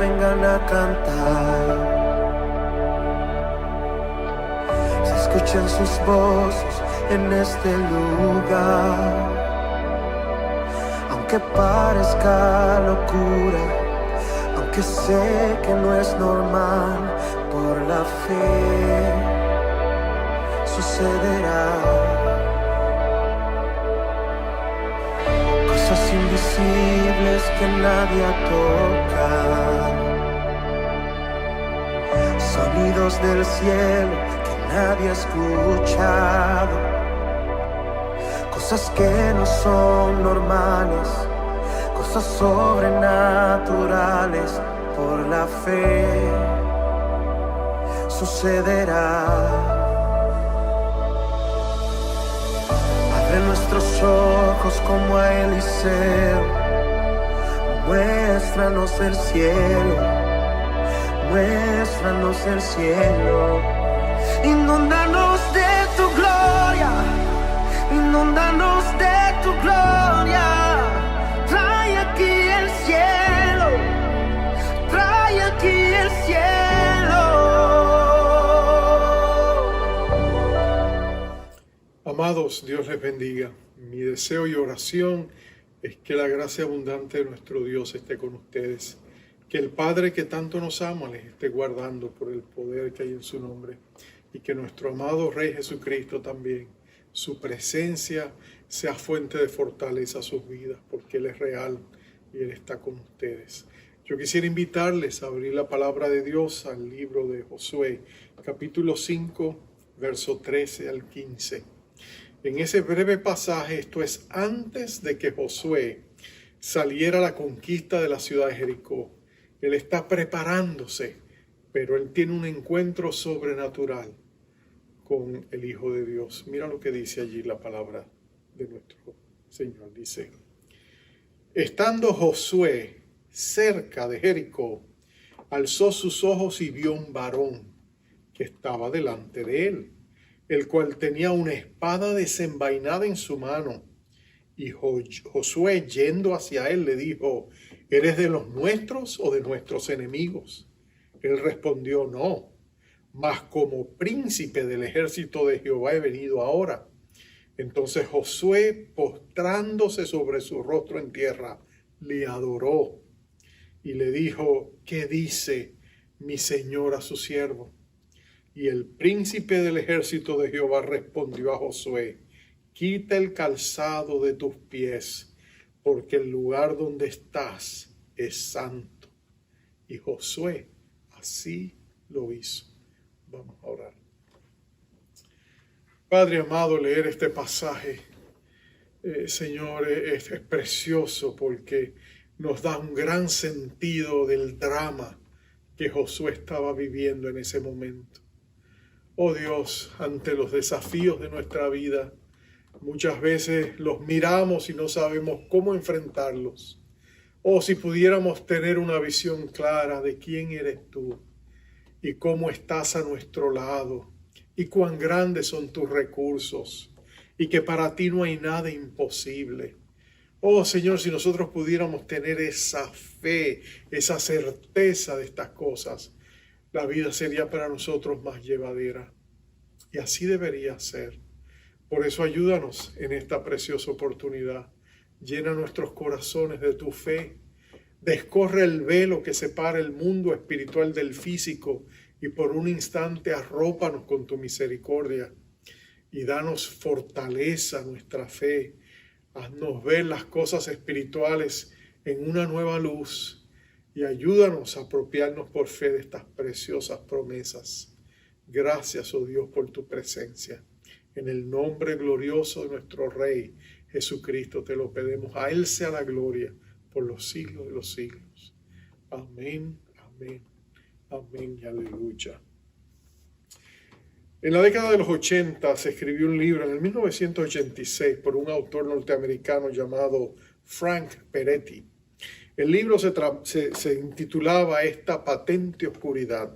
vengan a cantar. Se escuchan sus voces en este lugar. Aunque parezca locura, aunque sé que no es normal, por la fe sucederá. Cosas invisibles que nadie toca, sonidos del cielo que nadie ha escuchado, cosas que no son normales, cosas sobrenaturales, por la fe sucederá. Abre nuestros ojos como a Eliseo, muéstranos el cielo, muéstranos el cielo. Inúndanos de tu gloria, inúndanos de tu gloria. Trae aquí el cielo, trae aquí el cielo. Amados, Dios les bendiga. Mi deseo y oración es que la gracia abundante de nuestro Dios esté con ustedes. Que el Padre que tanto nos ama les esté guardando por el poder que hay en su nombre. Y que nuestro amado Rey Jesucristo también, su presencia sea fuente de fortaleza a sus vidas, porque Él es real y Él está con ustedes. Yo quisiera invitarles a abrir la palabra de Dios al libro de Josué, capítulo 5, verso 13 al 15. En ese breve pasaje, esto es antes de que Josué saliera a la conquista de la ciudad de Jericó. Él está preparándose, pero él tiene un encuentro sobrenatural con el Hijo de Dios. Mira lo que dice allí la palabra de nuestro Señor. Dice: estando Josué cerca de Jericó, alzó sus ojos y vio un varón que estaba delante de él, el cual tenía una espada desenvainada en su mano. Y Josué, yendo hacia él, le dijo: ¿eres de los nuestros o de nuestros enemigos? Él respondió: no, mas como príncipe del ejército de Jehová he venido ahora. Entonces Josué, postrándose sobre su rostro en tierra, le adoró y le dijo: ¿qué dice mi señor a su siervo? Y el príncipe del ejército de Jehová respondió a Josué: quita el calzado de tus pies, porque el lugar donde estás es santo. Y Josué así lo hizo. Vamos a orar. Padre amado, leer este pasaje, Señor, es precioso porque nos da un gran sentido del drama que Josué estaba viviendo en ese momento. Oh Dios, ante los desafíos de nuestra vida, muchas veces los miramos y no sabemos cómo enfrentarlos. Oh, si pudiéramos tener una visión clara de quién eres tú y cómo estás a nuestro lado y cuán grandes son tus recursos y que para ti no hay nada imposible. Oh Señor, si nosotros pudiéramos tener esa fe, esa certeza de estas cosas, la vida sería para nosotros más llevadera. Y así debería ser. Por eso ayúdanos en esta preciosa oportunidad. Llena nuestros corazones de tu fe. Descorre el velo que separa el mundo espiritual del físico y por un instante arrópanos con tu misericordia. Y danos fortaleza a nuestra fe. Haznos ver las cosas espirituales en una nueva luz. Y ayúdanos a apropiarnos por fe de estas preciosas promesas. Gracias, oh Dios, por tu presencia. En el nombre glorioso de nuestro Rey Jesucristo te lo pedimos. A Él sea la gloria por los siglos de los siglos. Amén, amén, amén y aleluya. En la década de los 80 se escribió un libro, en el 1986, por un autor norteamericano llamado Frank Peretti. El libro se intitulaba Esta patente oscuridad.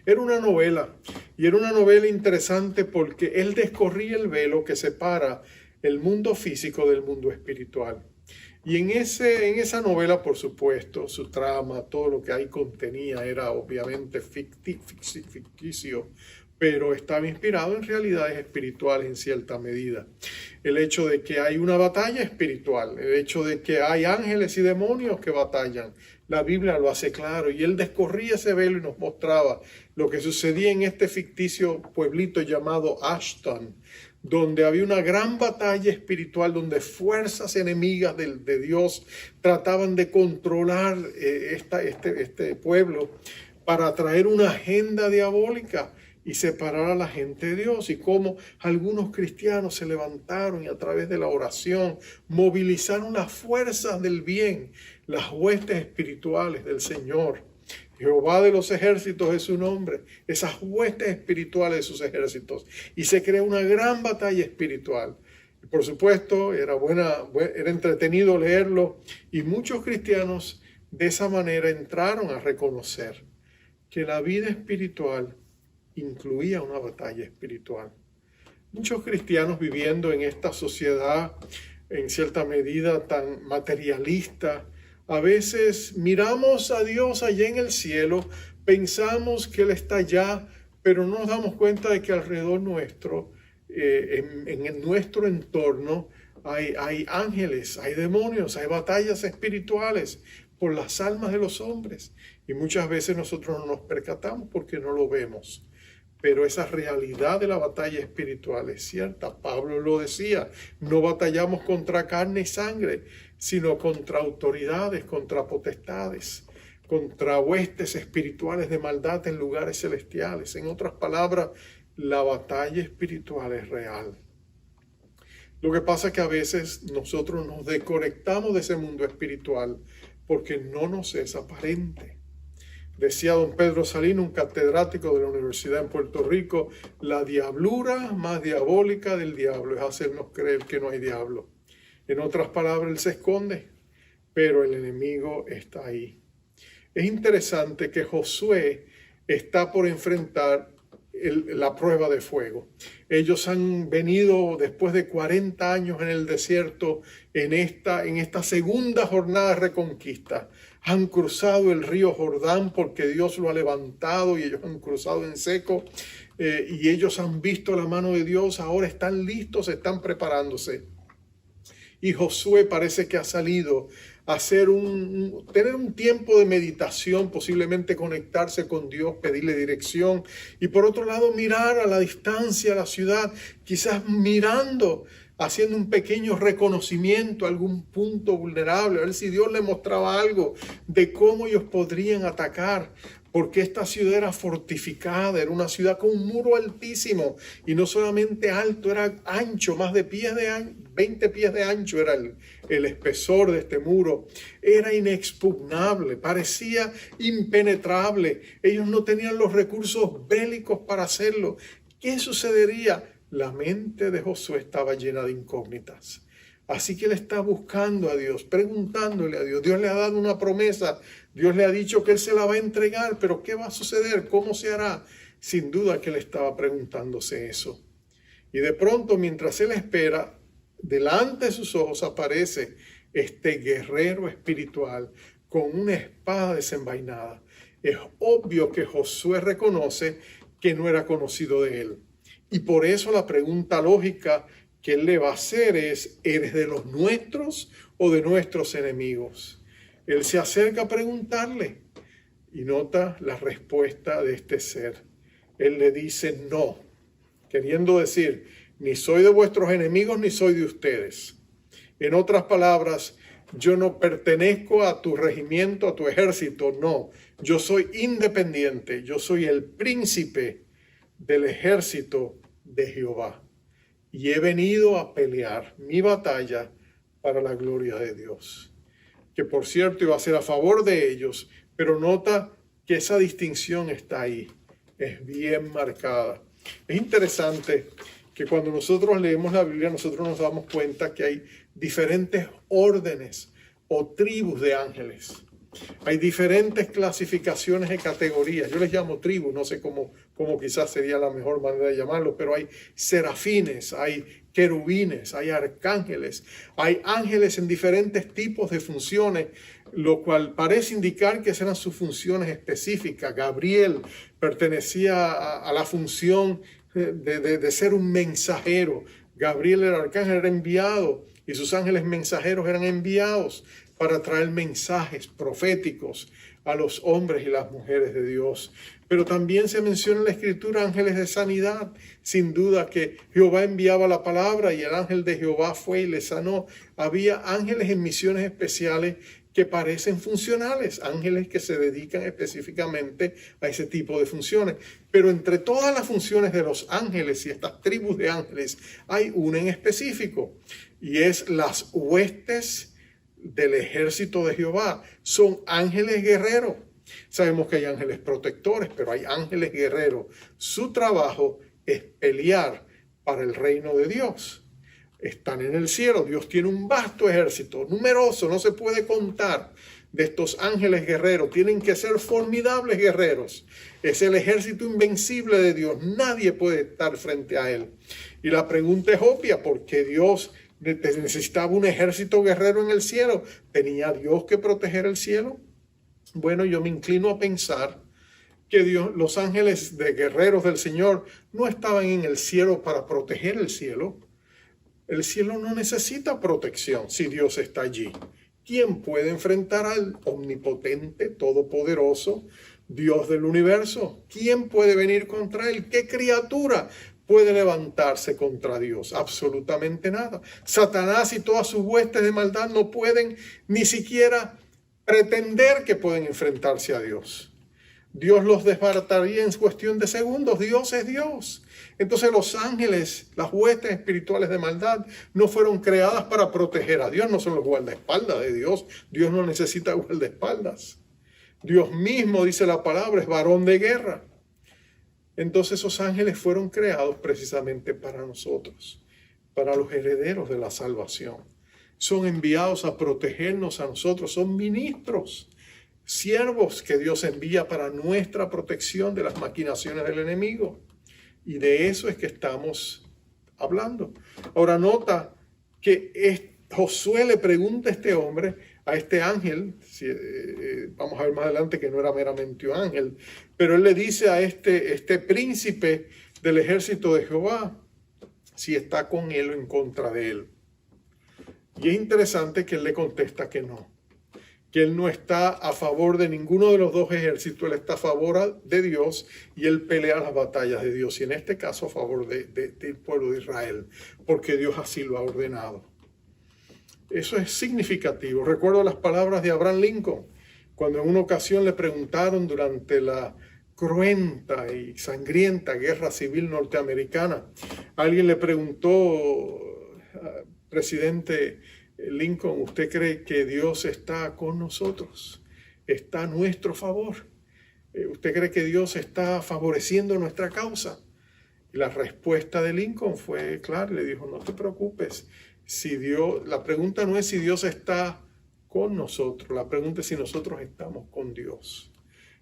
Era una novela, y era una novela interesante porque él descorría el velo que separa el mundo físico del mundo espiritual. Y en esa novela, por supuesto, su trama, todo lo que ahí contenía era obviamente ficticio, pero estaba inspirado en realidades espirituales en cierta medida. El hecho de que hay una batalla espiritual, el hecho de que hay ángeles y demonios que batallan, la Biblia lo hace claro, y él descorría ese velo y nos mostraba lo que sucedía en este ficticio pueblito llamado Ashton, donde había una gran batalla espiritual, donde fuerzas enemigas de Dios trataban de controlar este pueblo para traer una agenda diabólica y separar a la gente de Dios, y cómo algunos cristianos se levantaron y a través de la oración movilizaron las fuerzas del bien, las huestes espirituales del Señor. Jehová de los ejércitos es su nombre, esas huestes espirituales de sus ejércitos, y se crea una gran batalla espiritual. Y por supuesto, era entretenido leerlo, y muchos cristianos de esa manera entraron a reconocer que la vida espiritual incluía una batalla espiritual. Muchos cristianos viviendo en esta sociedad en cierta medida tan materialista, a veces miramos a Dios allá en el cielo, pensamos que Él está allá, pero no nos damos cuenta de que alrededor nuestro, en nuestro entorno, hay ángeles, hay demonios, hay batallas espirituales por las almas de los hombres. Y muchas veces nosotros no nos percatamos porque no lo vemos. Pero esa realidad de la batalla espiritual es cierta. Pablo lo decía, no batallamos contra carne y sangre, sino contra autoridades, contra potestades, contra huestes espirituales de maldad en lugares celestiales. En otras palabras, la batalla espiritual es real. Lo que pasa es que a veces nosotros nos desconectamos de ese mundo espiritual porque no nos es aparente. Decía don Pedro Salino, un catedrático de la Universidad en Puerto Rico, la diablura más diabólica del diablo es hacernos creer que no hay diablo. En otras palabras, él se esconde, pero el enemigo está ahí. Es interesante que Josué está por enfrentar la prueba de fuego. Ellos han venido después de 40 años en el desierto, en esta segunda jornada de reconquista. Han cruzado el río Jordán porque Dios lo ha levantado y ellos han cruzado en seco, y ellos han visto la mano de Dios. Ahora están listos, están preparándose. Y Josué parece que ha salido a tener un tiempo de meditación, posiblemente conectarse con Dios, pedirle dirección. Y por otro lado, mirar a la distancia la ciudad, quizás mirando, haciendo un pequeño reconocimiento, algún punto vulnerable, a ver si Dios le mostraba algo de cómo ellos podrían atacar. Porque esta ciudad era fortificada, era una ciudad con un muro altísimo, y no solamente alto, era ancho, más de 20 pies de ancho era el espesor de este muro. Era inexpugnable, parecía impenetrable. Ellos no tenían los recursos bélicos para hacerlo. ¿Qué sucedería? La mente de Josué estaba llena de incógnitas. Así que él está buscando a Dios, preguntándole a Dios. Dios le ha dado una promesa, Dios le ha dicho que él se la va a entregar, pero ¿qué va a suceder? ¿Cómo se hará? Sin duda que él estaba preguntándose eso. Y de pronto, mientras él espera, delante de sus ojos aparece este guerrero espiritual con una espada desenvainada. Es obvio que Josué reconoce que no era conocido de él. Y por eso la pregunta lógica que él le va a hacer es: ¿eres de los nuestros o de nuestros enemigos? Él se acerca a preguntarle y nota la respuesta de este ser. Él le dice no, queriendo decir, ni soy de vuestros enemigos ni soy de ustedes. En otras palabras, yo no pertenezco a tu regimiento, a tu ejército, no. Yo soy independiente, yo soy el príncipe del ejército de Jehová. Y he venido a pelear mi batalla para la gloria de Dios. Que por cierto iba a ser a favor de ellos, pero nota que esa distinción está ahí. Es bien marcada. Es interesante que cuando nosotros leemos la Biblia, nosotros nos damos cuenta que hay diferentes órdenes o tribus de ángeles. Hay diferentes clasificaciones de categorías. Yo les llamo tribus, no sé cómo quizás sería la mejor manera de llamarlo, pero hay serafines, hay querubines, hay arcángeles, hay ángeles en diferentes tipos de funciones, lo cual parece indicar que eran sus funciones específicas. Gabriel pertenecía a la función de ser un mensajero. Gabriel, el arcángel, era enviado y sus ángeles mensajeros eran enviados para traer mensajes proféticos a los hombres y las mujeres de Dios. Pero también se menciona en la Escritura ángeles de sanidad. Sin duda que Jehová enviaba la palabra y el ángel de Jehová fue y le sanó. Había ángeles en misiones especiales que parecen funcionales, ángeles que se dedican específicamente a ese tipo de funciones. Pero entre todas las funciones de los ángeles y estas tribus de ángeles, hay una en específico, y es las huestes del ejército de Jehová. Son ángeles guerreros. Sabemos que hay ángeles protectores, pero hay ángeles guerreros. Su trabajo es pelear para el reino de Dios. Están en el cielo. Dios tiene un vasto ejército, numeroso, no se puede contar, de estos ángeles guerreros. Tienen que ser formidables guerreros. Es el ejército invencible de Dios. Nadie puede estar frente a él. Y la pregunta es obvia: ¿por qué Dios necesitaba un ejército guerrero en el cielo? ¿Tenía Dios que proteger el cielo? Bueno, yo me inclino a pensar que los ángeles de guerreros del Señor no estaban en el cielo para proteger el cielo. El cielo no necesita protección si Dios está allí. ¿Quién puede enfrentar al omnipotente, todopoderoso, Dios del universo? ¿Quién puede venir contra él? ¿Qué criatura puede levantarse contra Dios? Absolutamente nada. Satanás y todas sus huestes de maldad no pueden ni siquiera pretender que pueden enfrentarse a Dios. Dios los desbarataría en cuestión de segundos. Dios es Dios. Entonces los ángeles, las huestes espirituales de maldad, no fueron creadas para proteger a Dios. No son los guardaespaldas de Dios. Dios no necesita guardaespaldas. Dios mismo, dice la palabra, es varón de guerra. Entonces esos ángeles fueron creados precisamente para nosotros, para los herederos de la salvación. Son enviados a protegernos a nosotros, son ministros, siervos que Dios envía para nuestra protección de las maquinaciones del enemigo. Y de eso es que estamos hablando. Ahora nota que Josué le pregunta a este hombre, a este ángel, vamos a ver más adelante que no era meramente un ángel, pero él le dice a este príncipe del ejército de Jehová si está con él o en contra de él. Y es interesante que él le contesta que no, que él no está a favor de ninguno de los dos ejércitos. Él está a favor de Dios y él pelea las batallas de Dios, y en este caso a favor del pueblo de Israel, porque Dios así lo ha ordenado. Eso es significativo. Recuerdo las palabras de Abraham Lincoln, cuando en una ocasión le preguntaron durante la cruenta y sangrienta guerra civil norteamericana, alguien le preguntó: presidente Lincoln, ¿usted cree que Dios está con nosotros? ¿Está a nuestro favor? ¿Usted cree que Dios está favoreciendo nuestra causa? Y la respuesta de Lincoln fue clara, le dijo: no te preocupes. La pregunta no es si Dios está con nosotros, la pregunta es si nosotros estamos con Dios.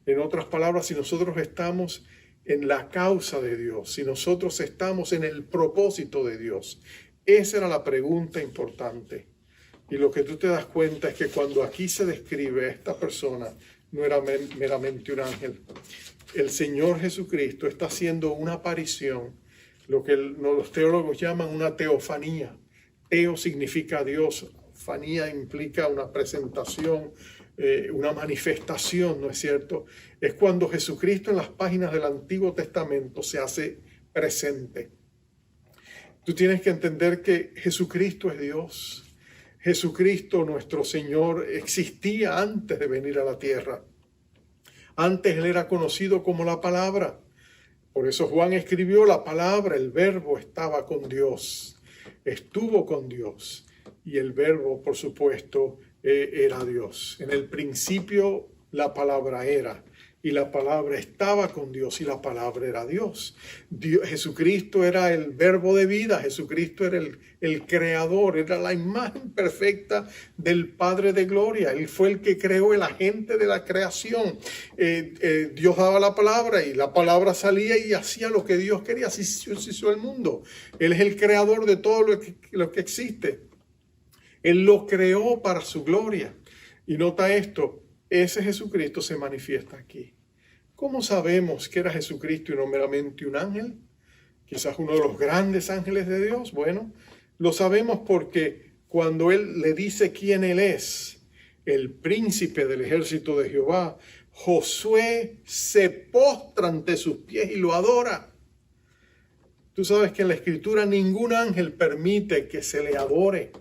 En otras palabras, si nosotros estamos en la causa de Dios, si nosotros estamos en el propósito de Dios. Esa era la pregunta importante. Y lo que tú te das cuenta es que cuando aquí se describe a esta persona, no era meramente un ángel. El Señor Jesucristo está haciendo una aparición, lo que los teólogos llaman una teofanía. Teo significa Dios, fanía implica una presentación, una manifestación, ¿no es cierto? Es cuando Jesucristo en las páginas del Antiguo Testamento se hace presente. Tú tienes que entender que Jesucristo es Dios. Jesucristo, nuestro Señor, existía antes de venir a la tierra. Antes Él era conocido como la Palabra. Por eso Juan escribió: la Palabra, el Verbo, estaba con Dios. Estuvo con Dios. Y el Verbo, por supuesto, era Dios. En el principio la Palabra era. y la palabra estaba con Dios y la palabra era Dios. Jesucristo era el verbo de vida, Jesucristo era el creador, era la imagen perfecta del Padre de gloria. Él fue el que creó, el agente de la creación. Dios daba la palabra y la palabra salía y hacía lo que Dios quería. Así se hizo el mundo. Él es el creador de todo lo que existe. Él lo creó para su gloria. Y nota esto, ese Jesucristo se manifiesta aquí. ¿Cómo sabemos que era Jesucristo y no meramente un ángel? Quizás uno de los grandes ángeles de Dios. Bueno, lo sabemos porque cuando Él le dice quién Él es, el príncipe del ejército de Jehová, Josué se postra ante sus pies y lo adora. Tú sabes que en la Escritura ningún ángel permite que se le adore.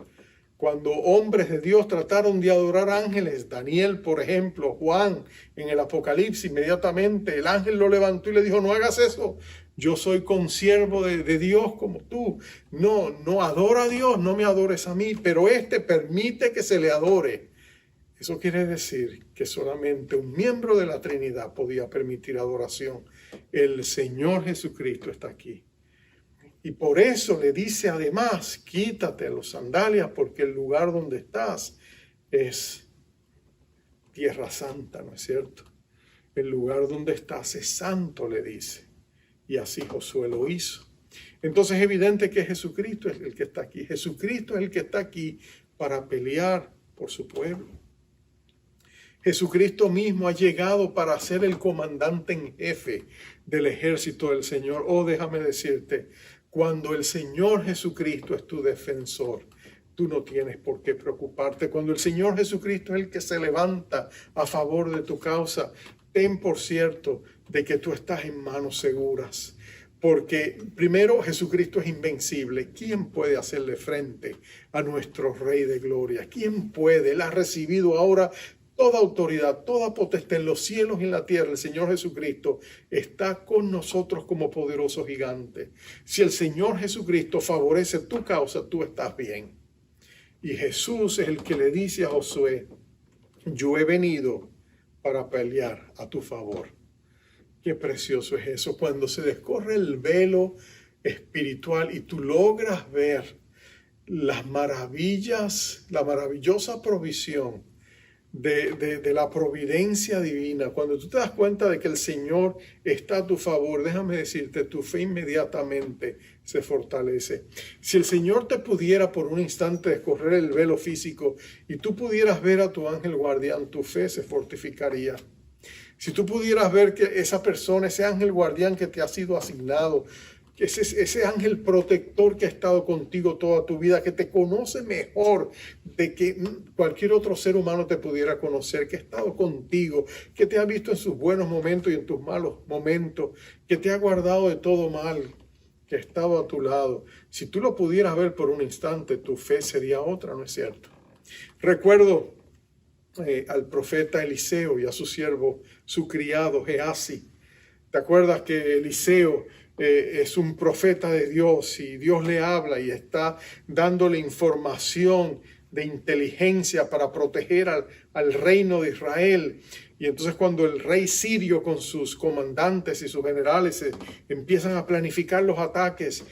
Cuando hombres de Dios trataron de adorar ángeles, Daniel, por ejemplo, Juan, en el Apocalipsis, inmediatamente el ángel lo levantó y le dijo, no hagas eso, yo soy consiervo de Dios como tú. No adora a Dios, no me adores a mí, pero este permite que se le adore. Eso quiere decir que solamente un miembro de la Trinidad podía permitir adoración. El Señor Jesucristo está aquí. Y por eso le dice además, quítate los sandalias porque el lugar donde estás es tierra santa, ¿no es cierto? El lugar donde estás es santo, le dice. Y así Josué lo hizo. Entonces es evidente que Jesucristo es el que está aquí. Jesucristo es el que está aquí para pelear por su pueblo. Jesucristo mismo ha llegado para ser el comandante en jefe del ejército del Señor. Oh, déjame decirte, cuando el Señor Jesucristo es tu defensor, tú no tienes por qué preocuparte. Cuando el Señor Jesucristo es el que se levanta a favor de tu causa, ten por cierto de que tú estás en manos seguras. Porque primero, Jesucristo es invencible. ¿Quién puede hacerle frente a nuestro Rey de Gloria? ¿Quién puede? Él ha recibido ahora toda autoridad, toda potestad en los cielos y en la tierra. El Señor Jesucristo está con nosotros como poderoso gigante. Si el Señor Jesucristo favorece tu causa, tú estás bien. Y Jesús es el que le dice a Josué, yo he venido para pelear a tu favor. Qué precioso es eso, cuando se descorre el velo espiritual y tú logras ver las maravillas, la maravillosa provisión de la providencia divina. Cuando tú te das cuenta de que el Señor está a tu favor, déjame decirte, tu fe inmediatamente se fortalece. Si el Señor te pudiera por un instante descorrer el velo físico y tú pudieras ver a tu ángel guardián, tu fe se fortificaría. Si tú pudieras ver que esa persona, ese ángel guardián que te ha sido asignado, ese ángel protector que ha estado contigo toda tu vida, que te conoce mejor de que cualquier otro ser humano te pudiera conocer, que ha estado contigo, que te ha visto en sus buenos momentos y en tus malos momentos, que te ha guardado de todo mal, que ha estado a tu lado. Si tú lo pudieras ver por un instante, tu fe sería otra, ¿no es cierto? Recuerdo al profeta Eliseo y a su siervo, su criado Gehazi. ¿Te acuerdas que Eliseo es un profeta de Dios y Dios le habla y está dándole información de inteligencia para proteger al reino de Israel? Y entonces cuando el rey sirio con sus comandantes y sus generales empiezan a planificar los ataques,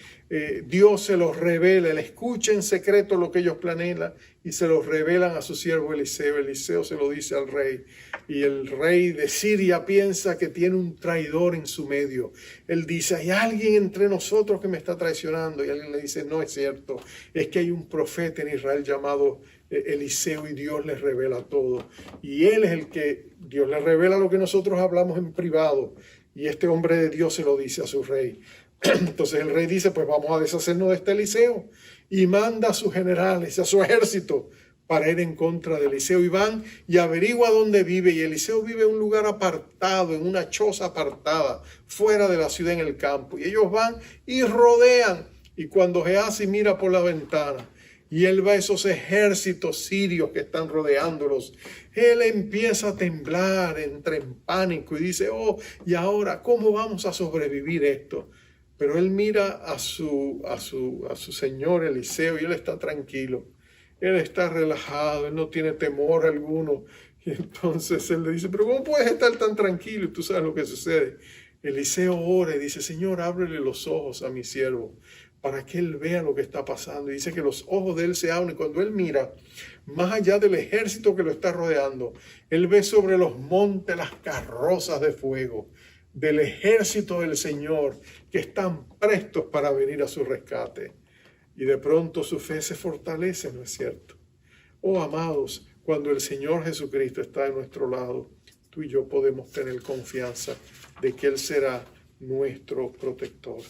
Dios se los revela, él escucha en secreto lo que ellos planean y se los revelan a su siervo Eliseo. Eliseo se lo dice al rey y el rey de Siria piensa que tiene un traidor en su medio. Él dice, hay alguien entre nosotros que me está traicionando, y alguien le dice, no es cierto, es que hay un profeta en Israel llamado Eliseo y Dios le revela todo. Y él es el que Dios le revela lo que nosotros hablamos en privado y este hombre de Dios se lo dice a su rey. Entonces el rey dice, pues vamos a deshacernos de este Eliseo, y manda a sus generales, a su ejército para ir en contra de Eliseo, y van y averigua dónde vive. Y Eliseo vive en un lugar apartado, en una choza apartada, fuera de la ciudad, en el campo. Y ellos van y rodean. Y cuando Gehazi mira por la ventana y él ve a esos ejércitos sirios que están rodeándolos, él empieza a temblar, entra en pánico y dice, oh, ¿y ahora cómo vamos a sobrevivir esto? Pero él mira a su señor Eliseo y él está tranquilo. Él está relajado, él no tiene temor alguno. Y entonces él le dice, pero ¿cómo puedes estar tan tranquilo? Y tú sabes lo que sucede. Eliseo ora y dice, Señor, ábrele los ojos a mi siervo para que él vea lo que está pasando. Y dice que los ojos de él se abren y cuando él mira, más allá del ejército que lo está rodeando, él ve sobre los montes las carrozas de fuego del ejército del Señor que están prestos para venir a su rescate. Y de pronto su fe se fortalece, ¿no es cierto? Oh, amados, cuando el Señor Jesucristo está de nuestro lado, tú y yo podemos tener confianza de que Él será nuestro protector.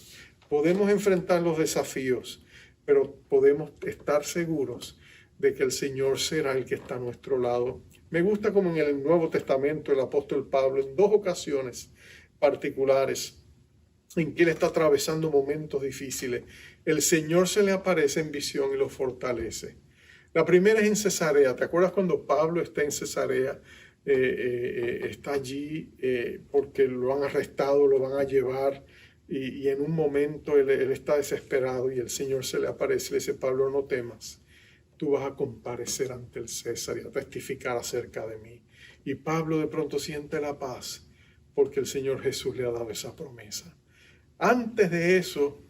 Podemos enfrentar los desafíos, pero podemos estar seguros de que el Señor será el que está a nuestro lado. Me gusta como en el Nuevo Testamento el apóstol Pablo en 2 ocasiones particulares en que él está atravesando momentos difíciles, el Señor se le aparece en visión y lo fortalece. La primera es en Cesarea. ¿Te acuerdas cuando Pablo está en Cesarea? Está allí porque lo han arrestado, lo van a llevar y en un momento él está desesperado y el Señor se le aparece y le dice, Pablo, no temas, tú vas a comparecer ante el César y a testificar acerca de mí. Y Pablo de pronto siente la paz porque el Señor Jesús le ha dado esa promesa. Antes de eso,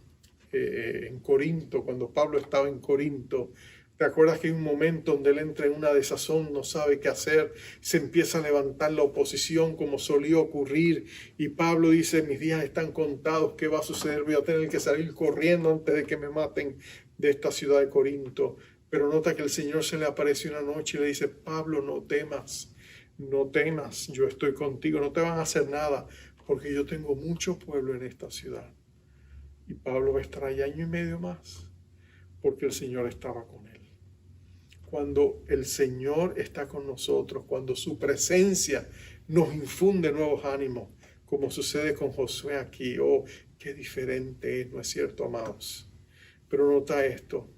en Corinto, cuando Pablo estaba en Corinto, ¿te acuerdas que hay un momento donde él entra en una desazón, no sabe qué hacer? Se empieza a levantar la oposición como solía ocurrir. Y Pablo dice, mis días están contados, ¿qué va a suceder? Voy a tener que salir corriendo antes de que me maten de esta ciudad de Corinto. Pero nota que el Señor se le aparece una noche y le dice, Pablo, no temas, yo estoy contigo, no te van a hacer nada, porque yo tengo mucho pueblo en esta ciudad. Y Pablo va a estar ahí 1 año y medio más, porque el Señor estaba con él. Cuando el Señor está con nosotros, cuando su presencia nos infunde nuevos ánimos, como sucede con Josué aquí, oh, qué diferente es, ¿no es cierto, amados? Pero nota esto,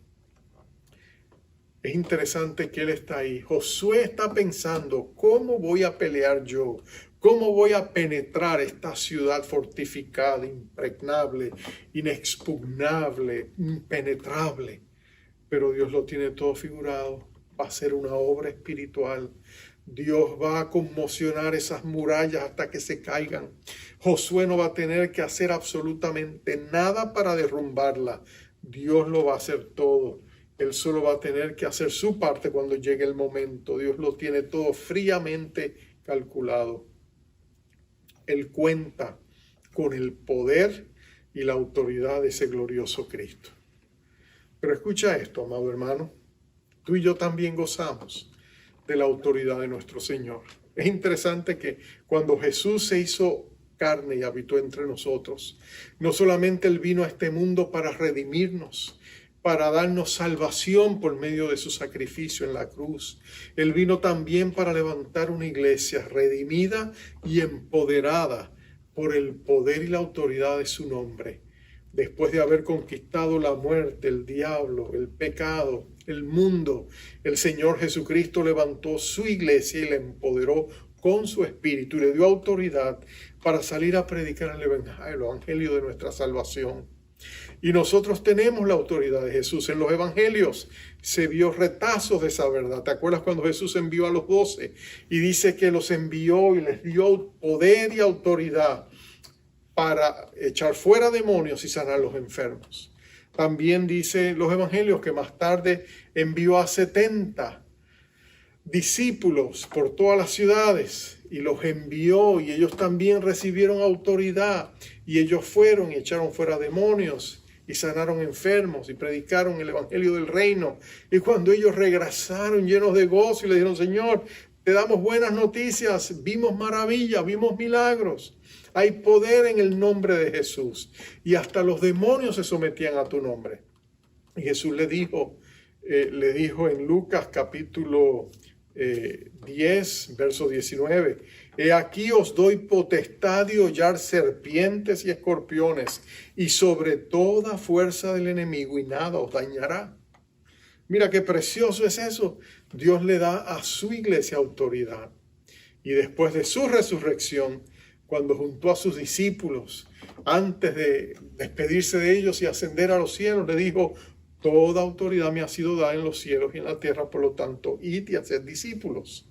es interesante que él está ahí. Josué está pensando, ¿cómo voy a pelear yo? ¿Cómo voy a penetrar esta ciudad fortificada, impregnable, inexpugnable, impenetrable? Pero Dios lo tiene todo figurado. Va a ser una obra espiritual. Dios va a conmocionar esas murallas hasta que se caigan. Josué no va a tener que hacer absolutamente nada para derrumbarla. Dios lo va a hacer todo. Él solo va a tener que hacer su parte cuando llegue el momento. Dios lo tiene todo fríamente calculado. Él cuenta con el poder y la autoridad de ese glorioso Cristo. Pero escucha esto, amado hermano. Tú y yo también gozamos de la autoridad de nuestro Señor. Es interesante que cuando Jesús se hizo carne y habitó entre nosotros, no solamente Él vino a este mundo para redimirnos, para darnos salvación por medio de su sacrificio en la cruz. Él vino también para levantar una iglesia redimida y empoderada por el poder y la autoridad de su nombre. Después de haber conquistado la muerte, el diablo, el pecado, el mundo, el Señor Jesucristo levantó su iglesia y la empoderó con su espíritu y le dio autoridad para salir a predicar el evangelio de nuestra salvación. Y nosotros tenemos la autoridad de Jesús. En los evangelios se vio retazos de esa verdad. ¿Te acuerdas cuando Jesús envió a los 12? Y dice que los envió y les dio poder y autoridad para echar fuera demonios y sanar a los enfermos. También dice los evangelios que más tarde envió a 70 discípulos por todas las ciudades y los envió y ellos también recibieron autoridad y ellos fueron y echaron fuera demonios y sanaron enfermos y predicaron el evangelio del reino. Y cuando ellos regresaron llenos de gozo y le dijeron, Señor, te damos buenas noticias, vimos maravillas, vimos milagros. Hay poder en el nombre de Jesús y hasta los demonios se sometían a tu nombre. Y Jesús le dijo en Lucas capítulo 10, verso 19, he aquí os doy potestad de hollar serpientes y escorpiones y sobre toda fuerza del enemigo y nada os dañará. Mira qué precioso es eso. Dios le da a su iglesia autoridad. Y después de su resurrección, cuando juntó a sus discípulos, antes de despedirse de ellos y ascender a los cielos, le dijo, toda autoridad me ha sido dada en los cielos y en la tierra, por lo tanto, id y haced discípulos.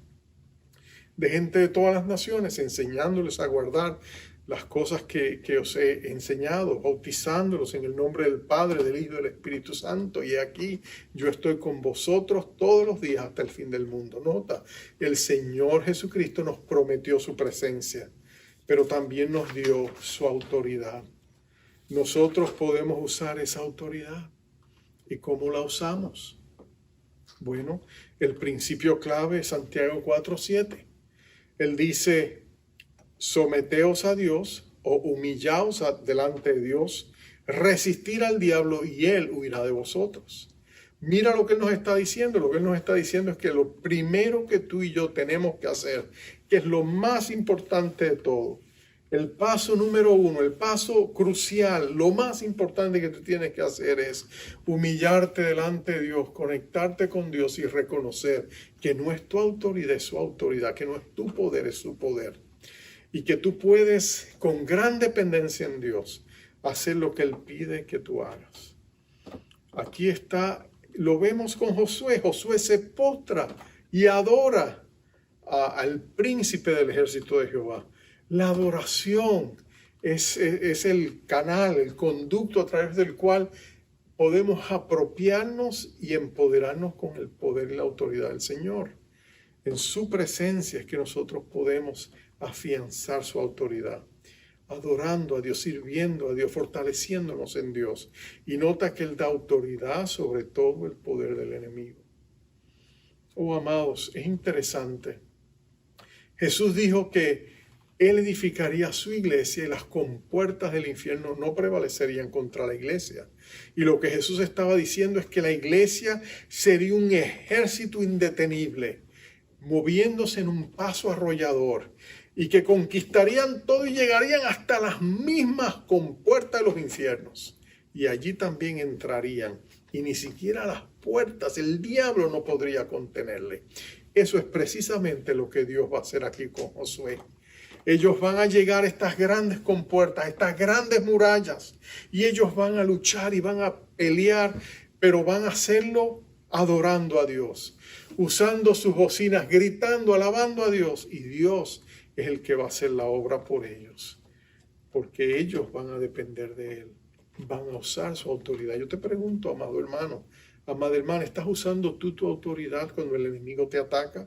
de gente de todas las naciones, enseñándoles a guardar las cosas que os he enseñado, bautizándolos en el nombre del Padre, del Hijo y del Espíritu Santo. Y aquí yo estoy con vosotros todos los días hasta el fin del mundo. Nota, el Señor Jesucristo nos prometió su presencia, pero también nos dio su autoridad. Nosotros podemos usar esa autoridad. ¿Y cómo la usamos? Bueno, el principio clave es Santiago 4:7. Él dice: someteos a Dios o humillaos delante de Dios, resistir al diablo y él huirá de vosotros. Mira lo que él nos está diciendo. Lo que él nos está diciendo es que lo primero que tú y yo tenemos que hacer, que es lo más importante de todo, el paso número 1, el paso crucial, lo más importante que tú tienes que hacer es humillarte delante de Dios, conectarte con Dios y reconocer que no es tu autoridad, es su autoridad, que no es tu poder, es su poder. Y que tú puedes, con gran dependencia en Dios, hacer lo que Él pide que tú hagas. Aquí está, lo vemos con Josué. Josué se postra y adora al príncipe del ejército de Jehová. La adoración es el canal, el conducto a través del cual podemos apropiarnos y empoderarnos con el poder y la autoridad del Señor. En su presencia es que nosotros podemos afianzar su autoridad, adorando a Dios, sirviendo a Dios, fortaleciéndonos en Dios. Y nota que Él da autoridad sobre todo el poder del enemigo. Oh, amados, es interesante. Jesús dijo que Él edificaría su iglesia y las compuertas del infierno no prevalecerían contra la iglesia. Y lo que Jesús estaba diciendo es que la iglesia sería un ejército indetenible, moviéndose en un paso arrollador, y que conquistarían todo y llegarían hasta las mismas compuertas de los infiernos. Y allí también entrarían, y ni siquiera las puertas, el diablo no podría contenerle. Eso es precisamente lo que Dios va a hacer aquí con Josué. Ellos van a llegar a estas grandes compuertas, estas grandes murallas, y ellos van a luchar y van a pelear, pero van a hacerlo adorando a Dios, usando sus bocinas, gritando, alabando a Dios, y Dios es el que va a hacer la obra por ellos, porque ellos van a depender de Él, van a usar su autoridad. Yo te pregunto, amado hermano, amada hermana, ¿estás usando tú tu autoridad cuando el enemigo te ataca?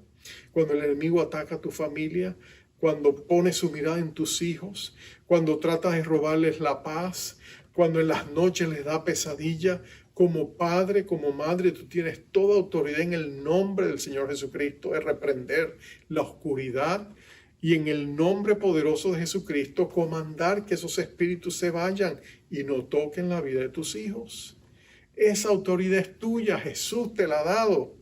Cuando el enemigo ataca a tu familia, cuando pone su mirada en tus hijos, cuando tratas de robarles la paz, cuando en las noches les da pesadilla. Como padre, como madre, tú tienes toda autoridad en el nombre del Señor Jesucristo de reprender la oscuridad y en el nombre poderoso de Jesucristo comandar que esos espíritus se vayan y no toquen la vida de tus hijos. Esa autoridad es tuya, Jesús te la ha dado.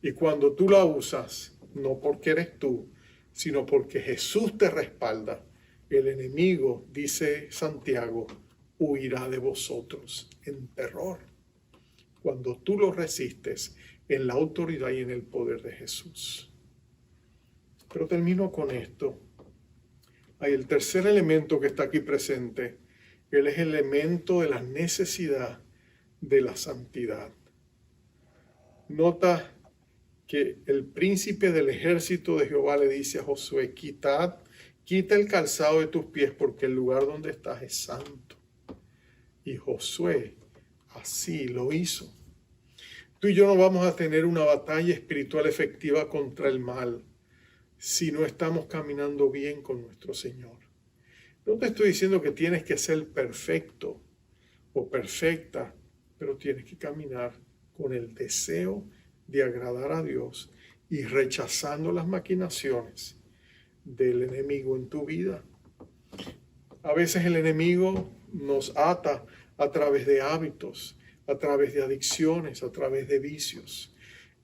Y cuando tú la usas, no porque eres tú, sino porque Jesús te respalda, el enemigo, dice Santiago, huirá de vosotros en terror. Cuando tú lo resistes en la autoridad y en el poder de Jesús. Pero termino con esto. Hay el tercer elemento que está aquí presente. Él es el elemento de la necesidad de la santidad. Nota que el príncipe del ejército de Jehová le dice a Josué: quita el calzado de tus pies porque el lugar donde estás es santo. Y Josué así lo hizo. Tú y yo no vamos a tener una batalla espiritual efectiva contra el mal si no estamos caminando bien con nuestro Señor. No te estoy diciendo que tienes que ser perfecto o perfecta, pero tienes que caminar con el deseo de agradar a Dios y rechazando las maquinaciones del enemigo en tu vida. A veces el enemigo nos ata a través de hábitos, a través de adicciones, a través de vicios.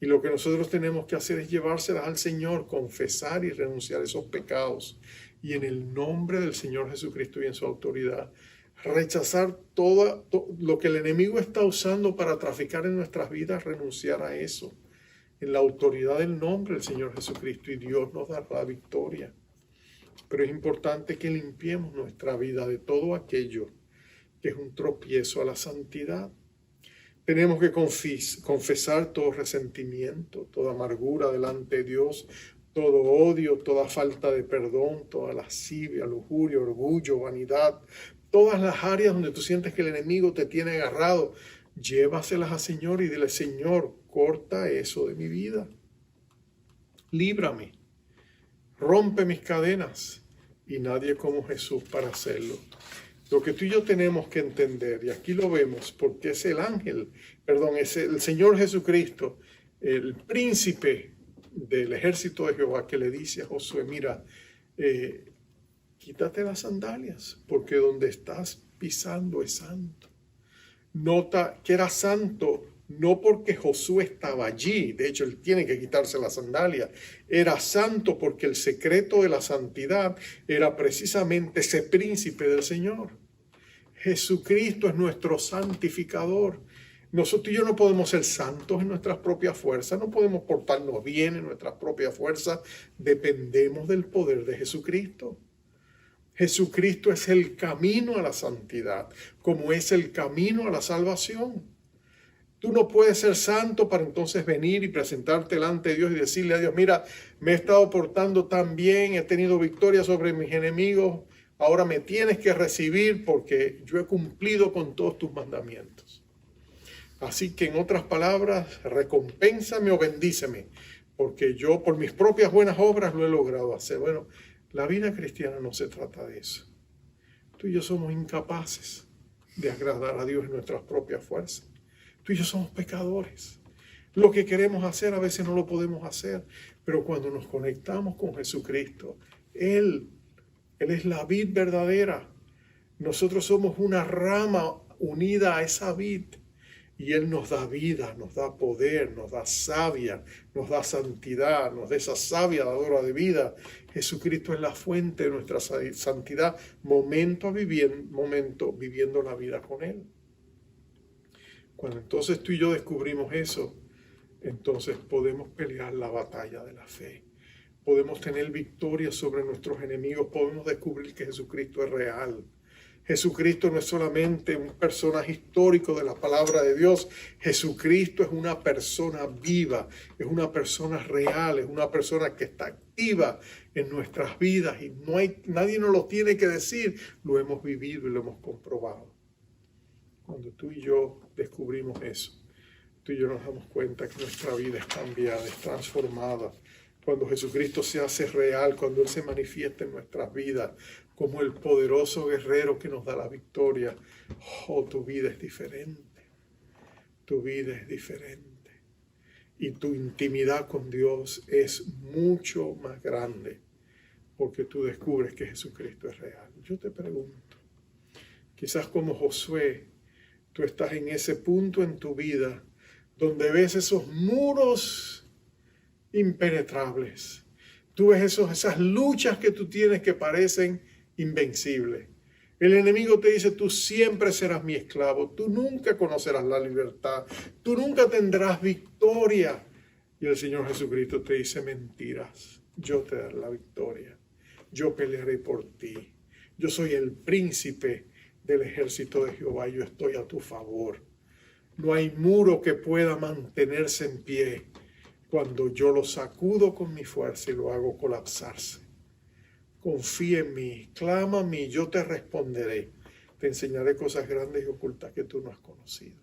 Y lo que nosotros tenemos que hacer es llevárselas al Señor, confesar y renunciar a esos pecados. Y en el nombre del Señor Jesucristo y en su autoridad, rechazar todo lo que el enemigo está usando para traficar en nuestras vidas, renunciar a eso. En la autoridad del nombre del Señor Jesucristo, y Dios nos dará la victoria. Pero es importante que limpiemos nuestra vida de todo aquello que es un tropiezo a la santidad. Tenemos que confesar todo resentimiento, toda amargura delante de Dios, todo odio, toda falta de perdón, toda lascivia, lujuria, orgullo, vanidad, todas las áreas donde tú sientes que el enemigo te tiene agarrado, llévaselas al Señor y dile: Señor, corta eso de mi vida. Líbrame, rompe mis cadenas, y nadie como Jesús para hacerlo. Lo que tú y yo tenemos que entender, y aquí lo vemos, porque es el es el Señor Jesucristo, el príncipe del ejército de Jehová, que le dice a Josué: mira, quítate las sandalias, porque donde estás pisando es santo. Nota que era santo no porque Josué estaba allí, de hecho él tiene que quitarse las sandalias. Era santo porque el secreto de la santidad era precisamente ese príncipe del Señor. Jesucristo es nuestro santificador. Nosotros y yo no podemos ser santos en nuestras propias fuerzas, no podemos portarnos bien en nuestras propias fuerzas, dependemos del poder de Jesucristo. Jesucristo es el camino a la santidad, como es el camino a la salvación. Tú no puedes ser santo para entonces venir y presentarte delante de Dios y decirle a Dios: mira, me he estado portando tan bien, he tenido victoria sobre mis enemigos, ahora me tienes que recibir porque yo he cumplido con todos tus mandamientos. Así que, en otras palabras, recompénsame o bendíceme, porque yo por mis propias buenas obras lo he logrado hacer. Bueno, la vida cristiana no se trata de eso. Tú y yo somos incapaces de agradar a Dios en nuestras propias fuerzas. Tú y yo somos pecadores. Lo que queremos hacer a veces no lo podemos hacer, pero cuando nos conectamos con Jesucristo, Él es la vid verdadera. Nosotros somos una rama unida a esa vid. Y Él nos da vida, nos da poder, nos da savia, nos da santidad, nos da esa savia dadora de vida. Jesucristo es la fuente de nuestra santidad, momento viviendo la vida con Él. Cuando entonces tú y yo descubrimos eso, entonces podemos pelear la batalla de la fe. Podemos tener victoria sobre nuestros enemigos, podemos descubrir que Jesucristo es real. Jesucristo no es solamente un personaje histórico de la palabra de Dios. Jesucristo es una persona viva, es una persona real, es una persona que está activa en nuestras vidas y nadie nos lo tiene que decir, lo hemos vivido y lo hemos comprobado. Cuando tú y yo descubrimos eso, tú y yo nos damos cuenta que nuestra vida es cambiada, es transformada. Cuando Jesucristo se hace real, cuando Él se manifiesta en nuestras vidas como el poderoso guerrero que nos da la victoria, tu vida es diferente. Tu vida es diferente. Y tu intimidad con Dios es mucho más grande porque tú descubres que Jesucristo es real. Yo te pregunto, quizás como Josué, tú estás en ese punto en tu vida donde ves esos muros impenetrables. Tú ves esas luchas que tú tienes que parecen invencibles. El enemigo te dice: tú siempre serás mi esclavo, tú nunca conocerás la libertad, tú nunca tendrás victoria. Y el Señor Jesucristo te dice: mentiras, yo te daré la victoria, yo pelearé por ti. Yo soy el príncipe del ejército de Jehová, yo estoy a tu favor. No hay muro que pueda mantenerse en pie cuando yo lo sacudo con mi fuerza y lo hago colapsarse. Confía en mí, clama a mí, yo te responderé. Te enseñaré cosas grandes y ocultas que tú no has conocido.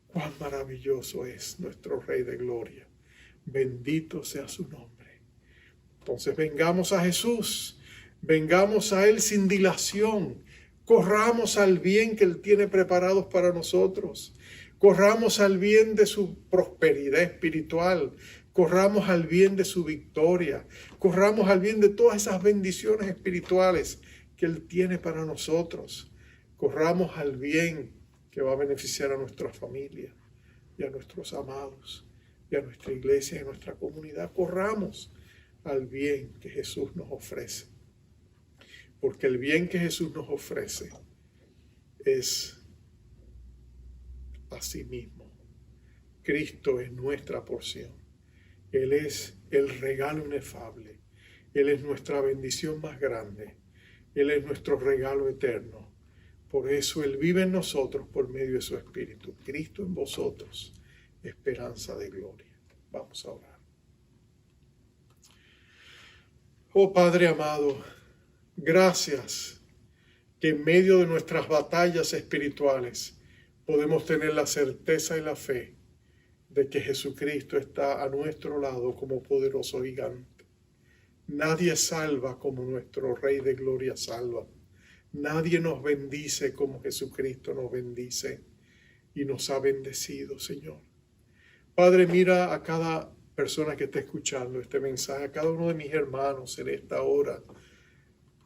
Cuán maravilloso es nuestro Rey de Gloria. Bendito sea su nombre. Entonces vengamos a Jesús, vengamos a Él sin dilación. Corramos al bien que Él tiene preparados para nosotros. Corramos al bien de su prosperidad espiritual. Corramos al bien de su victoria. Corramos al bien de todas esas bendiciones espirituales que Él tiene para nosotros. Corramos al bien que va a beneficiar a nuestra familia y a nuestros amados y a nuestra iglesia y a nuestra comunidad. Corramos al bien que Jesús nos ofrece. Porque el bien que Jesús nos ofrece es a sí mismo. Cristo es nuestra porción. Él es el regalo inefable. Él es nuestra bendición más grande. Él es nuestro regalo eterno. Por eso Él vive en nosotros por medio de su Espíritu. Cristo en vosotros, esperanza de gloria. Vamos a orar. Oh Padre amado, gracias que en medio de nuestras batallas espirituales podemos tener la certeza y la fe de que Jesucristo está a nuestro lado como poderoso gigante. Nadie salva como nuestro Rey de Gloria salva. Nadie nos bendice como Jesucristo nos bendice y nos ha bendecido, Señor. Padre, mira a cada persona que está escuchando este mensaje, a cada uno de mis hermanos en esta hora.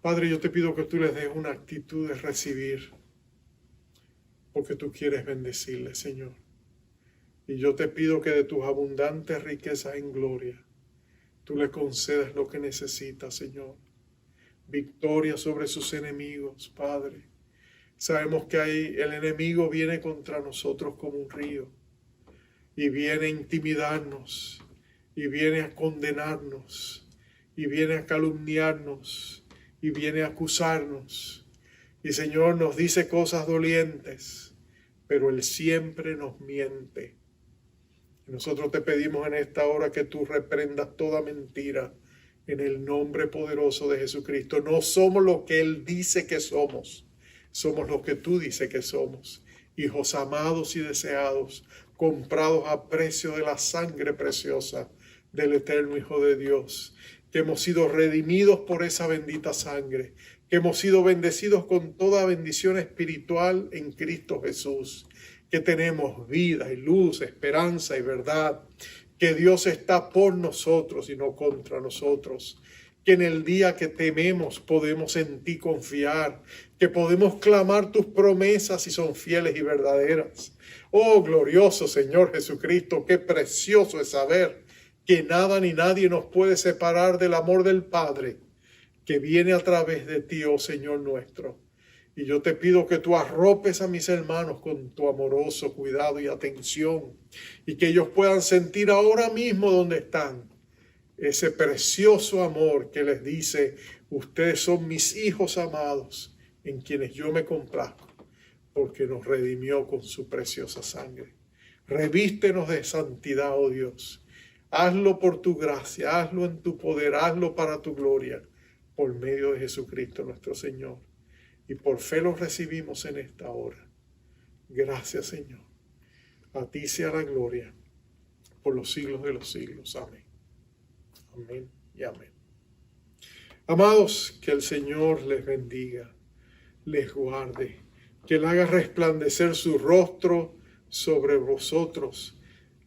Padre, yo te pido que tú les des una actitud de recibir, porque tú quieres bendecirles, Señor. Y yo te pido que de tus abundantes riquezas en gloria, tú le concedas lo que necesita, Señor. Victoria sobre sus enemigos, Padre. Sabemos que el enemigo viene contra nosotros como un río y viene a intimidarnos y viene a condenarnos y viene a calumniarnos y viene a acusarnos. Y Señor nos dice cosas dolientes, pero Él siempre nos miente. Y nosotros te pedimos en esta hora que tú reprendas toda mentira en el nombre poderoso de Jesucristo. No somos lo que Él dice que somos, somos lo que tú dices que somos. Hijos amados y deseados, comprados a precio de la sangre preciosa del eterno Hijo de Dios, que hemos sido redimidos por esa bendita sangre, que hemos sido bendecidos con toda bendición espiritual en Cristo Jesús, que tenemos vida y luz, esperanza y verdad, que Dios está por nosotros y no contra nosotros, que en el día que tememos podemos en ti confiar, que podemos clamar tus promesas y son fieles y verdaderas. Oh, glorioso Señor Jesucristo, qué precioso es saber que nada ni nadie nos puede separar del amor del Padre que viene a través de ti, oh Señor nuestro. Y yo te pido que tú arropes a mis hermanos con tu amoroso cuidado y atención y que ellos puedan sentir ahora mismo donde están ese precioso amor que les dice: ustedes son mis hijos amados en quienes yo me complazco, porque nos redimió con su preciosa sangre. Revístenos de santidad, oh Dios. Hazlo por tu gracia, hazlo en tu poder, hazlo para tu gloria, por medio de Jesucristo nuestro Señor. Y por fe los recibimos en esta hora. Gracias, Señor. A ti sea la gloria por los siglos de los siglos. Amén. Amén y amén. Amados, que el Señor les bendiga, les guarde, que Él haga resplandecer su rostro sobre vosotros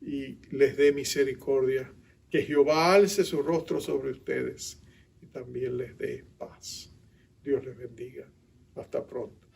y les dé misericordia. Que Jehová alce su rostro sobre ustedes y también les dé paz. Dios les bendiga. Hasta pronto.